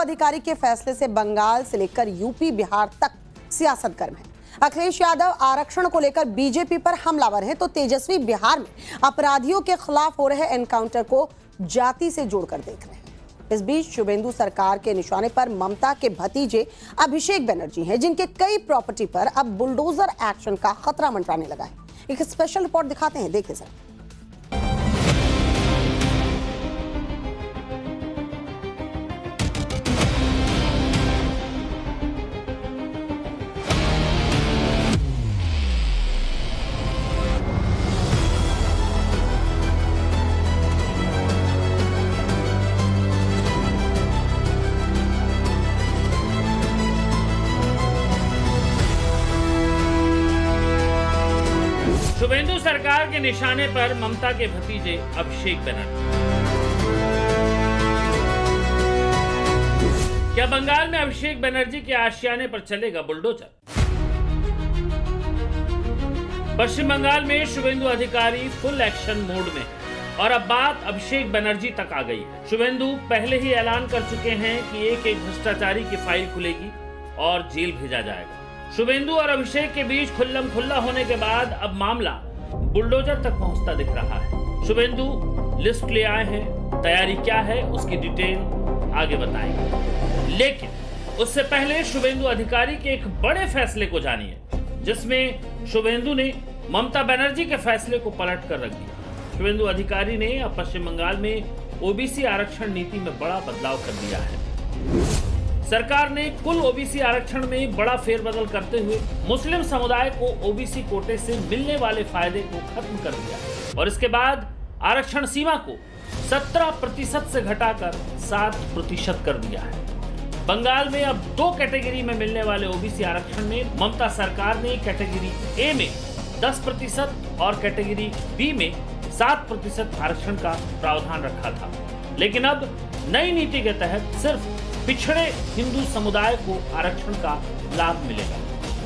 अधिकारी के फैसले से बंगाल से लेकर यूपी बिहार तक सियासत गर्म है। अखिलेश यादव आरक्षण को लेकर बीजेपी पर हमलावर हैं, तो तेजस्वी बिहार में अपराधियों के खिलाफ हो रहे एनकाउंटर को जाति से जोड़कर देख रहे हैं। इस बीच शुभेंदु सरकार के निशाने पर ममता के भतीजे अभिषेक बनर्जी हैं, जिनके कई प्रॉपर्टी पर अब बुलडोजर एक्शन का खतरा मंडराने लगा है। एक स्पेशल रिपोर्ट दिखाते हैं, देखिए सर। शुभेंदु सरकार के निशाने पर ममता के भतीजे अभिषेक बनर्जी। क्या बंगाल में अभिषेक बनर्जी के आशियाने पर चलेगा बुलडोजर? पश्चिम बंगाल में शुभेंदु अधिकारी फुल एक्शन मोड में है और अब बात अभिषेक बनर्जी तक आ गई है। शुभेंदु पहले ही ऐलान कर चुके हैं कि एक एक भ्रष्टाचारी की फाइल खुलेगी और जेल भेजा जाएगा। शुभेंदु और अभिषेक के बीच खुल्लम खुल्ला होने के बाद अब मामला बुलडोजर तक पहुंचता दिख रहा है। शुभेंदु लिस्ट ले आए हैं, तैयारी क्या है उसकी डिटेल आगे बताएंगे, लेकिन उससे पहले शुभेंदु अधिकारी के एक बड़े फैसले को जानिए, जिसमें शुभेंदु ने ममता बनर्जी के फैसले को पलट कर रख दिया। शुभेंदु अधिकारी ने अब पश्चिम बंगाल में ओबीसी आरक्षण नीति में बड़ा बदलाव कर दिया है। सरकार ने कुल ओबीसी आरक्षण में बड़ा फेरबदल करते हुए मुस्लिम समुदाय को ओबीसी कोटे से मिलने वाले फायदे को खत्म कर दिया और इसके बाद आरक्षण सीमा को 17% से घटाकर 7% कर दिया है। बंगाल में अब 2 कैटेगरी में मिलने वाले ओबीसी आरक्षण में ममता सरकार ने कैटेगरी ए में 10% और कैटेगरी बी में 7% आरक्षण का प्रावधान रखा था, लेकिन अब नई नीति के तहत सिर्फ पिछड़े हिंदू समुदाय को आरक्षण का लाभ मिलेगा,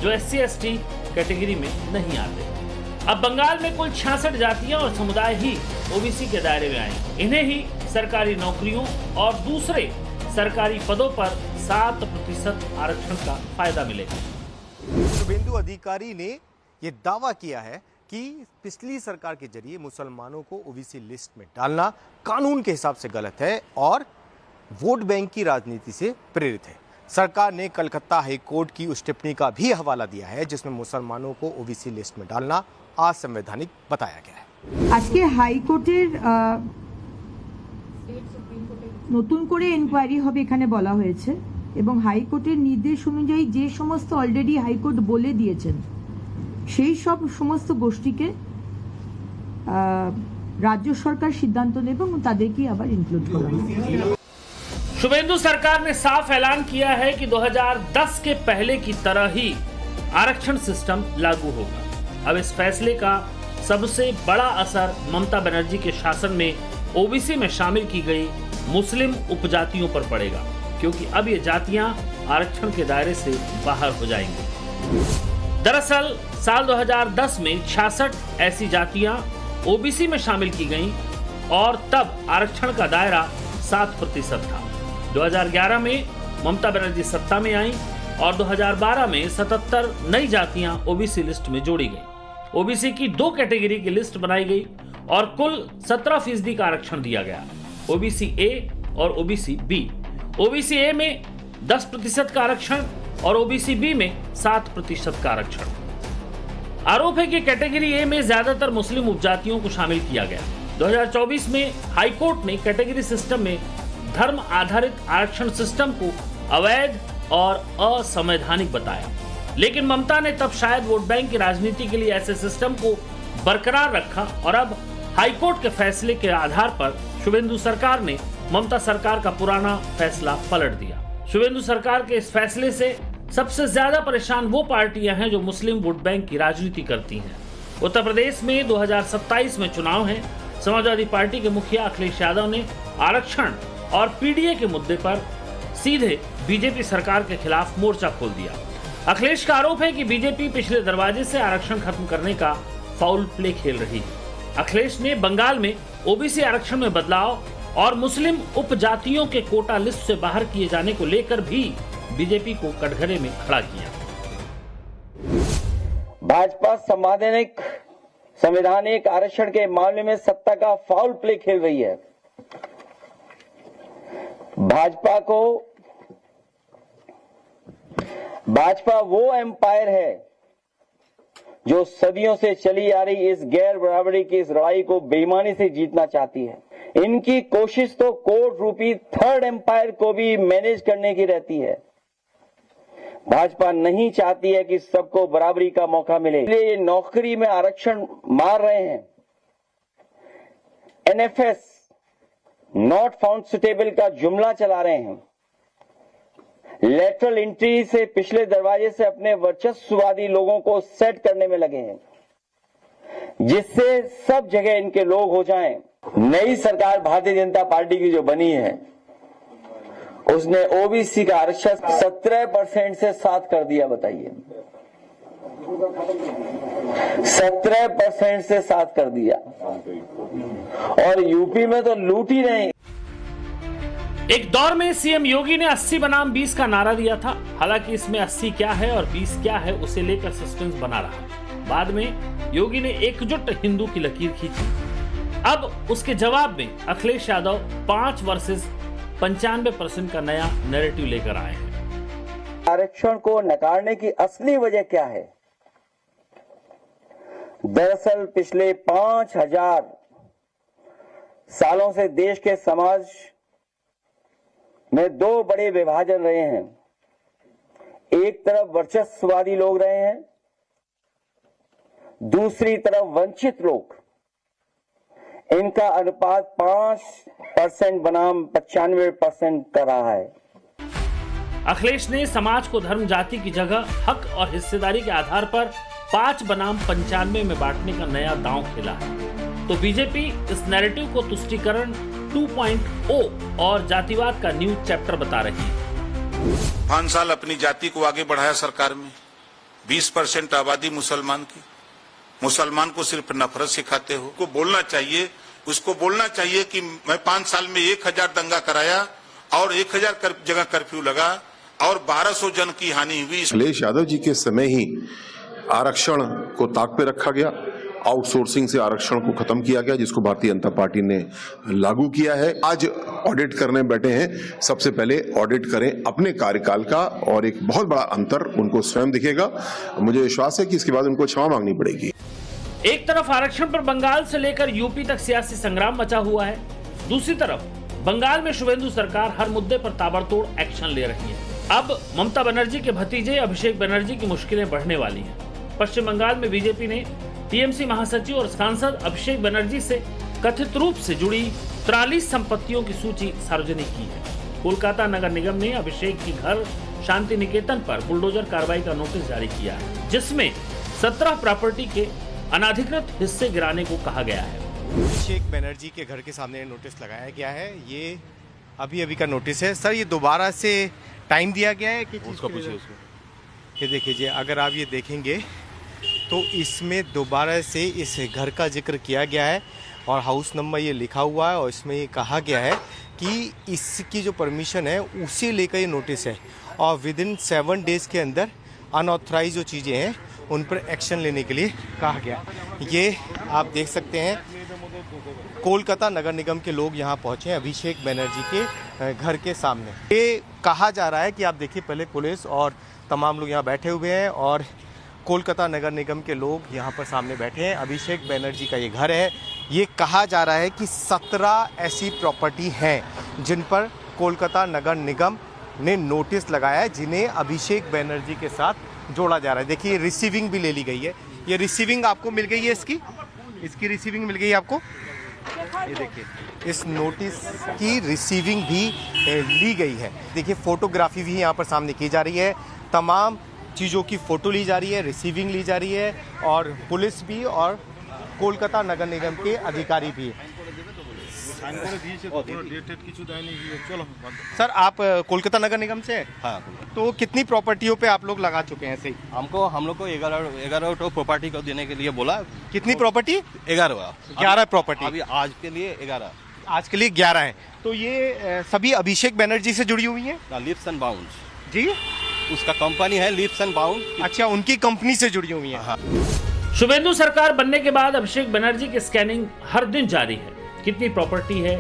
जो SC/ST कैटेगरी में नहीं आते। अब बंगाल में कुल 66 जातियां और समुदाय ही ओबीसी के दायरे में आएंगे। इन्हें ही सरकारी नौकरियों और दूसरे सरकारी पदों पर 7% आरक्षण का फायदा मिलेगा। शुभेंदु अधिकारी ने यह दावा किया है कि पिछली सरकार के जरिए मुसलमानों को ओबीसी लिस्ट में डालना कानून के हिसाब से गलत है और वोट बैंक की राजनीति से प्रेरित है। सरकार ने कलकत्ता हाई कोर्ट की उस टिप्पणी का भी हवाला दिया है, जिसमें मुसलमानों को ओबीसी लिस्ट में डालना असंवैधानिक बताया गया है। आज के हाई कोर्टेर नतून करे इनक्वायरी होबे एखाने बोला हয়েছে এবং हाई कोर्टेर निर्देश अनुयायी जे समस्त अलरेडी हाई कोर्ट बोले दिएছেন সেই সব সমস্ত গোষ্ঠীকে राज्य सरकार सिद्धांत नेবে এবং তাদেরকে আবার ইনক্লুড করা হবে। शुभेंदु सरकार ने साफ ऐलान किया है कि 2010 के पहले की तरह ही आरक्षण सिस्टम लागू होगा। अब इस फैसले का सबसे बड़ा असर ममता बनर्जी के शासन में ओबीसी में शामिल की गई मुस्लिम उपजातियों पर पड़ेगा, क्योंकि अब ये जातियां आरक्षण के दायरे से बाहर हो जाएंगी। दरअसल साल 2010 में 66 ऐसी जातियां ओबीसी में शामिल की गईं और तब आरक्षण का दायरा 7% था। 2011 में ममता बनर्जी सत्ता में आई और 2012 में 77 नई जातियां ओबीसी लिस्ट में जोड़ी गई। ओबीसी की 2 कैटेगरी की लिस्ट बनाई गई और कुल 17% का आरक्षण दिया गया, ओबीसी ए और ओबीसी बी। ओबीसी ए में 10% का आरक्षण और ओबीसी बी में 7% का आरक्षण। आरोप है कि कैटेगरी ए में ज्यादातर मुस्लिम उपजातियों को शामिल किया गया। 2024 में हाईकोर्ट ने कैटेगरी सिस्टम में धर्म आधारित आरक्षण सिस्टम को अवैध और असंवैधानिक बताया, लेकिन ममता ने तब शायद वोट बैंक की राजनीति के लिए ऐसे सिस्टम को बरकरार रखा और अब हाईकोर्ट के फैसले के आधार पर शुभेंदु सरकार ने ममता सरकार का पुराना फैसला पलट दिया। शुभेंदु सरकार के इस फैसले से सबसे ज्यादा परेशान वो पार्टियां हैं जो मुस्लिम वोट बैंक की राजनीति करती हैं। उत्तर प्रदेश में 2027 में चुनाव है। समाजवादी पार्टी के मुखिया अखिलेश यादव ने आरक्षण और पीडीए के मुद्दे पर सीधे बीजेपी सरकार के खिलाफ मोर्चा खोल दिया। अखिलेश का आरोप है कि बीजेपी पिछले दरवाजे से आरक्षण खत्म करने का फाउल प्ले खेल रही है। अखिलेश ने बंगाल में ओबीसी आरक्षण में बदलाव और मुस्लिम उपजातियों के कोटा लिस्ट से बाहर किए जाने को लेकर भी बीजेपी को कटघरे में खड़ा किया। भाजपा संवैधानिक आरक्षण के मामले में सत्ता का फाउल प्ले खेल रही है। भाजपा वो एम्पायर है जो सदियों से चली आ रही इस गैर बराबरी की इस लड़ाई को बेईमानी से जीतना चाहती है। इनकी कोशिश तो कोर्ट रूपी थर्ड एम्पायर को भी मैनेज करने की रहती है। भाजपा नहीं चाहती है कि सबको बराबरी का मौका मिले, इसलिए ये नौकरी में आरक्षण मार रहे हैं। एनएफएस नॉट फाउंड सुटेबल का जुमला चला रहे हैं। लेटरल एंट्री से पिछले दरवाजे से अपने वर्चस्ववादी लोगों को सेट करने में लगे हैं, जिससे सब जगह इनके लोग हो जाएं। नई सरकार भारतीय जनता पार्टी की जो बनी है, उसने ओबीसी का आरक्षण 17% से 7 कर दिया। बताइए, 17% से 7 कर दिया, और यूपी में तो लूट ही रहे। एक दौर में सीएम योगी ने 80 बनाम 20 का नारा दिया था। हालांकि इसमें 80 क्या है और 20 क्या है उसे लेकर सस्पेंस बना रहा। बाद में योगी ने एकजुट हिंदू की लकीर खींची। अब उसके जवाब में अखिलेश यादव 5 वर्सेस 95% का नया नैरेटिव लेकर आए हैं। आरक्षण को नकारने की असली वजह क्या है? दरअसल पिछले 5000 सालों से देश के समाज में 2 बड़े विभाजन रहे हैं। एक तरफ वर्चस्ववादी लोग रहे हैं, दूसरी तरफ वंचित लोग। इनका अनुपात 5% बनाम 95% का रहा है। अखिलेश ने समाज को धर्म जाति की जगह हक और हिस्सेदारी के आधार पर 5 बनाम 95 में बांटने का नया दांव खेला है। तो बीजेपी इस नैरेटिव को तुष्टीकरण 2.0 और जातिवाद का न्यू चैप्टर बता रही है। 5 साल अपनी जाति को आगे बढ़ाया सरकार में। 20% आबादी मुसलमान की, मुसलमान को सिर्फ नफरत सिखाते हो। उसको बोलना चाहिए कि मैं 5 साल में 1000 दंगा कराया और 1000 जगह कर्फ्यू लगा और 1200 जन की हानि हुई। अखिलेश यादव जी के समय ही आरक्षण को ताक पे रखा गया, आउटसोर्सिंग से आरक्षण को खत्म किया गया, जिसको भारतीय जनता पार्टी ने लागू किया है। आज ऑडिट करने बैठे हैं, सबसे पहले ऑडिट करें अपने कार्यकाल का, और एक बहुत बड़ा अंतर उनको स्वयं दिखेगा। मुझे विश्वास है कि इसके बाद उनको क्षमा मांगनी पड़ेगी। एक तरफ आरक्षण पर बंगाल से लेकर यूपी तक सियासी संग्राम मचा हुआ है, दूसरी तरफ बंगाल में शुभेंदु सरकार हर मुद्दे पर ताबड़तोड़ एक्शन ले रही है। अब ममता बनर्जी के भतीजे अभिषेक बनर्जी की मुश्किलें बढ़ने वाली हैं। पश्चिम बंगाल में बीजेपी ने टीएमसी महासचिव और सांसद अभिषेक बनर्जी से कथित रूप से जुड़ी 43 संपत्तियों की सूची सार्वजनिक की है। कोलकाता नगर निगम ने अभिषेक के घर शांति निकेतन पर बुलडोजर कार्रवाई का नोटिस जारी किया है, जिसमें 17 प्रॉपर्टी के अनाधिकृत हिस्से गिराने को कहा गया है। अभिषेक बनर्जी के घर के सामने नोटिस लगाया गया है। ये अभी का नोटिस है सर। ये दोबारा से टाइम दिया गया है कि उसको पूछिए उसको। ये देखिए, अगर आप ये देखेंगे तो इसमें दोबारा से इस घर का जिक्र किया गया है और हाउस नंबर ये लिखा हुआ है, और इसमें ये कहा गया है कि इसकी जो परमिशन है उसे लेकर ये नोटिस है, और विद इन 7 डेज के अंदर अनऑथराइज जो चीज़ें हैं उन पर एक्शन लेने के लिए कहा गया। ये आप देख सकते हैं, कोलकाता नगर निगम के लोग यहाँ पहुँचे हैं अभिषेक बनर्जी के घर के सामने। ये कहा जा रहा है कि आप देखिए, पहले पुलिस और तमाम लोग यहाँ बैठे हुए हैं और कोलकाता नगर निगम के लोग यहाँ पर सामने बैठे हैं। अभिषेक बनर्जी का ये घर है। ये कहा जा रहा है कि 17 ऐसी प्रॉपर्टी हैं जिन पर कोलकाता नगर निगम ने नोटिस लगाया है, जिन्हें अभिषेक बनर्जी के साथ जोड़ा जा रहा है। देखिए, रिसीविंग भी ले ली गई है। ये रिसीविंग आपको मिल गई है, इसकी रिसीविंग मिल गई है आपको। ये देखिए, इस नोटिस की रिसीविंग भी ली गई है। देखिए, फोटोग्राफी भी यहाँ पर सामने की जा रही है, तमाम चीज़ों की फ़ोटो ली जा रही है, रिसीविंग ली जा रही है, और पुलिस भी और कोलकाता नगर निगम के अधिकारी भी। सर, आप कोलकाता नगर निगम से? हाँ। तो कितनी प्रॉपर्टियों पे आप लोग लगा चुके हैं ऐसे ही? हम लोग को 11 तो प्रॉपर्टी को देने के लिए बोला। कितनी प्रॉपर्टी? 11 प्रॉपर्टी अभी आज के लिए 11। आज के लिए 11 हैं। तो ये सभी अभिषेक बनर्जी से जुड़ी हुई हैं? लिप्स एंड बाउंड्स जी, उसका कंपनी है लिप्स एंड बाउंड। अच्छा, उनकी कंपनी से जुड़ी हुई हैं। हाँ। शुभेंदु सरकार बनने के बाद अभिषेक बनर्जी की स्कैनिंग हर दिन जारी है। कितनी प्रॉपर्टी है,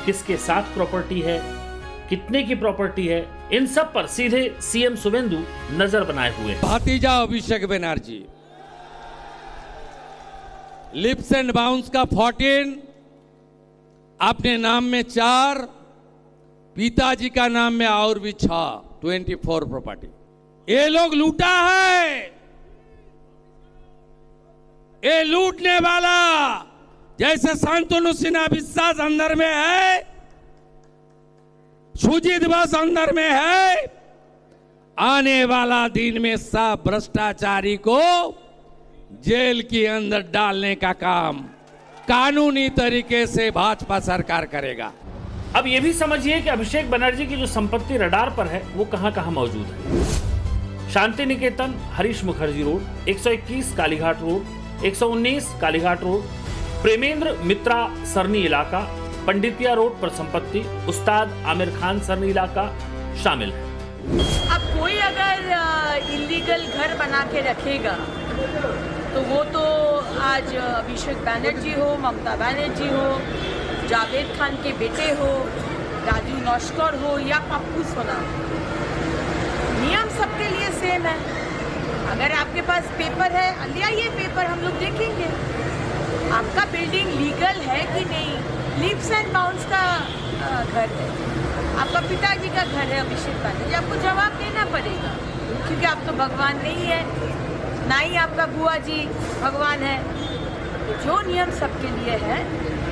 किसके साथ प्रॉपर्टी है, कितने की प्रॉपर्टी है, इन सब पर सीधे सीएम शुभेंदु नजर बनाए हुए हैं। भतीजा Abhishek Banerjee, lips and bounce का 14, अपने नाम में 4, पिताजी का नाम में और भी 6, 24 प्रॉपर्टी। ये लोग लूटा है, ये लूटने वाला जैसे शांतनु सिन्हा विश्वास अंदर में है, सुजीत बस अंदर में है, आने वाला दिन में सब भ्रष्टाचारी को जेल के अंदर डालने का काम कानूनी तरीके से भाजपा सरकार करेगा। अब ये भी समझिए कि अभिषेक बनर्जी की जो संपत्ति रडार पर है वो कहां कहां मौजूद है। Shanti Niketan Harish Mukherjee road, 121 Kalighat road, 119 Kalighat road, Premendra Mitra Sarani इलाका, पंडितिया रोड पर संपत्ति उस्ताद आमिर खान सरनी इलाका शामिल है। अब कोई अगर इलीगल घर बना के रखेगा तो वो तो आज अभिषेक बनर्जी हो, ममता बनर्जी हो, जावेद खान के बेटे हो, राजू नौशकर हो या पप्पू सोना हो, नियम सबके लिए सेम है। अगर आपके पास पेपर है, ले आइए पेपर, हम लोग देखेंगे आपका बिल्डिंग लीगल है कि नहीं। लिप्स एंड बाउंड्स का घर है, आपका पिताजी का घर है अभिषेक बनर्जी, आपको जवाब देना पड़ेगा क्योंकि आप तो भगवान नहीं है, ना ही आपका बुआ जी भगवान है। जो नियम सबके लिए है,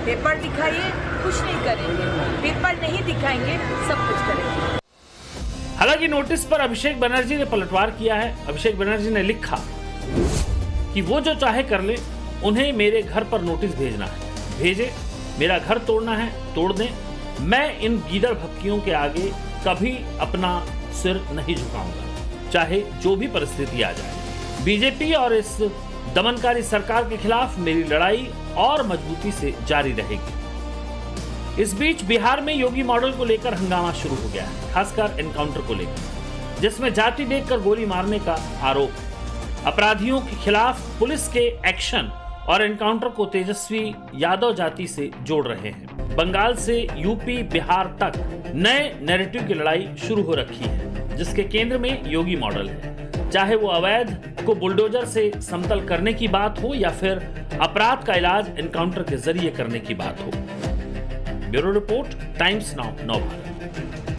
पेपर दिखाइए, कुछ नहीं करेंगे, पेपर नहीं दिखाएंगे, सब कुछ करेंगे। हालांकि नोटिस पर अभिषेक बनर्जी ने पलटवार किया है। अभिषेक बनर्जी ने लिखा कि वो जो चाहे कर ले, उन्हें मेरे घर पर नोटिस भेजना है, भेजे, मेरा घर तोड़ना है तोड़ दें, मैं इन गीदड़ भक्तियों के आगे कभी अपना सिर नहीं झुकाऊंगा, चाहे जो भी परिस्थिति आ जाए। बीजेपी और इस दमनकारी सरकार के खिलाफ मेरी लड़ाई और मजबूती से जारी रहेगी। इस बीच बिहार में योगी मॉडल को लेकर हंगामा शुरू हो गया है, खासकर एनकाउंटर को लेकर, जिसमें जाति देखकर गोली मारने का आरोप है। अपराधियों के खिलाफ पुलिस के एक्शन और एनकाउंटर को तेजस्वी यादव जाति से जोड़ रहे हैं। बंगाल से यूपी बिहार तक नए नैरेटिव की लड़ाई शुरू हो रखी है, जिसके केंद्र में योगी मॉडल है। चाहे वो अवैध को बुलडोजर से समतल करने की बात हो या फिर अपराध का इलाज एनकाउंटर के जरिए करने की बात हो। ब्यूरो रिपोर्ट, टाइम्स नाउ, नव भारत।